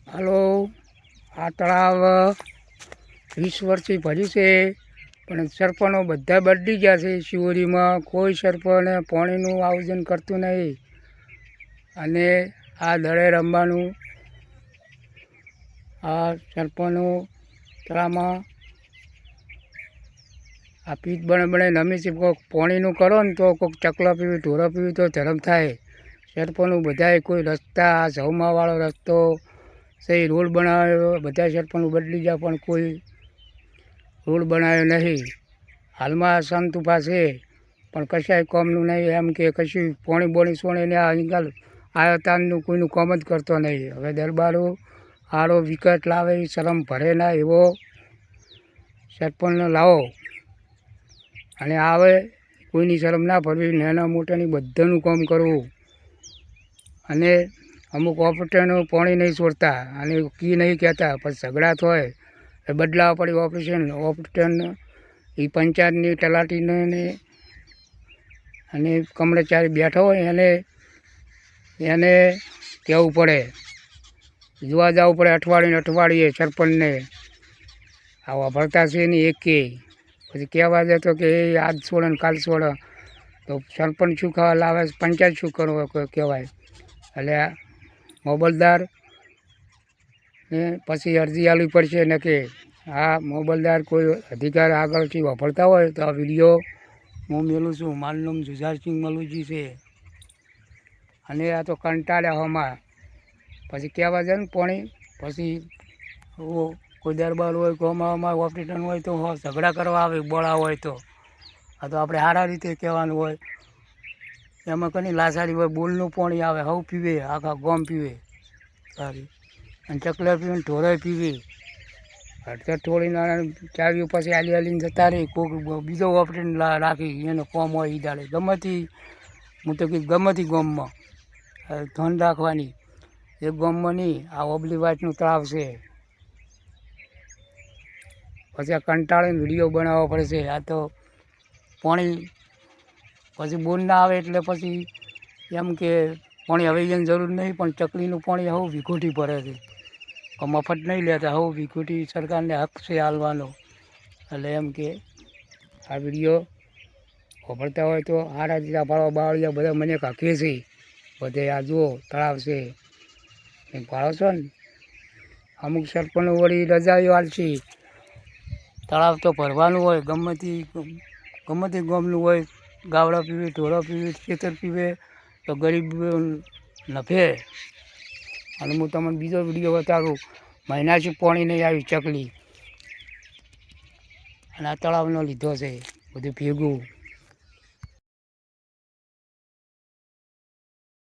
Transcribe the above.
હાલો, આ તળાવ 20 વર્ષથી ભર્યું છે, પણ સરપંચો બધા બદલી ગયા છે. શિવોરીમાં કોઈ સરપંચ પાણીનું આયોજન કરતું નહીં. અને આ દળે રમવાનું આ સરપંચો તળાવમાં આ પીત બને નમી છે. કોઈક પાણીનું કરો ને તો કોઈક ચકલા પીવી ઢોરા પીવી તો ધરમ થાય. સરપંચો બધાએ કોઈ રસ્તા આ જવમાવાળો રસ્તો સહી રોડ બનાવ્યો, બધા સરપંચો બદલી ગયા પણ કોઈ રોડ બનાવ્યો નહીં. હાલમાં સંત ઊભા છે પણ કશાય કામનું નહીં. એમ કે કશું પોણી બોણી સોણીને આજકાલ આયતાનનું કોઈનું કામ જ કરતો નહીં. હવે દરબારો આરો વિકટ લાવે શરમ ભરે ના એવો સરપંચને લાવો. અને આવે કોઈની શરમ ના ભરવી, નાના મોટાની બધાનું કામ કરવું. અને અમુક ઓપરેટરનું પાણી નહીં છોડતા અને કી નહીં કહેતા, પછી ઝઘડા થાય એ બદલાવા પડી ઓપરેશન ઓપરેટરને એ પંચાયતની તલાટીને અને કર્મચારી બેઠો હોય એને કહેવું પડે, જોવા જવું પડે અઠવાડિયે સરપંચને આવા ભરતા છે ને એકે પછી કહેવા દે તો કે એ આજ છોડે ને કાલ છોડે તો સરપંચ શું ખાવા લાવે, પંચાયત શું કરવો કહેવાય. એટલે મોબલદાર ને પછી અરજી આપવી પડશે ને કે આ મોબલદાર કોઈ અધિકાર આગળથી વાપરતા હોય તો આ વિડીયો હું મેલું છું. મારું નામ જુઝારસિંહ મલુજી છે. અને આ તો કંટાળ્યા હોમાં પછી કહેવા જાય ને પાણી પછી કોઈ દરબાર હોય કોમાં ઓપરેટર હોય તો ઝઘડા કરવા આવે બોળા હોય તો આ તો આપણે સારા રીતે કહેવાનું હોય. એમાં કની લાસાડી હોય બોલનું પાણી આવે હવ પીવે, આખા ગોમ પીવે સારી. અને ચકલા પીવે ઢોરાય પીવે. હડતર થોડીને ચાવીઓ પછી આલીને જતા રહે. કોઈક બીજો ઓપરેટર રાખી એનો કોમ હોય એ દાડે ગમેથી હું તો કીધું ગમેથી ગામમાં ધન રાખવાની. એક ગામમાં નહીં, આ ઓબલી વાટનું તળાવ છે. પછી આ કંટાળીને વિડીયો બનાવવો પડે છે. આ તો પાણી પછી બોર ના આવે એટલે પછી એમ કે પાણી હવે એની જરૂર નહીં, પણ ચકલીનું પાણી હવે વિખૂટી પડે છે. મફત નહીં લેતા, હવે વિખૂટી સરકારને હક છે હાલવાનો. એટલે એમ કે આ વિડીયો વાપરતા હોય તો સારા રીતે ભાળો બાવળિયા બધા મને કાંકીએ છે. બધે આ જુઓ તળાવ છે એ ભાળો છો ને. અમુક સરપંચો વળી રજાઈઓ આલશે. તળાવ તો ભરવાનું હોય ગમે તે ગામનું હોય. ગાવડા પીવે ઢોરા પીવે ખેતર પીવે તો ગરીબ નફે. અને હું તમને બીજો વિડીયો બતાવું. મહિનાથી પાણી નહીં આવી ચકલી અને આ તળાવનો લીધો છે બધું ભેગું.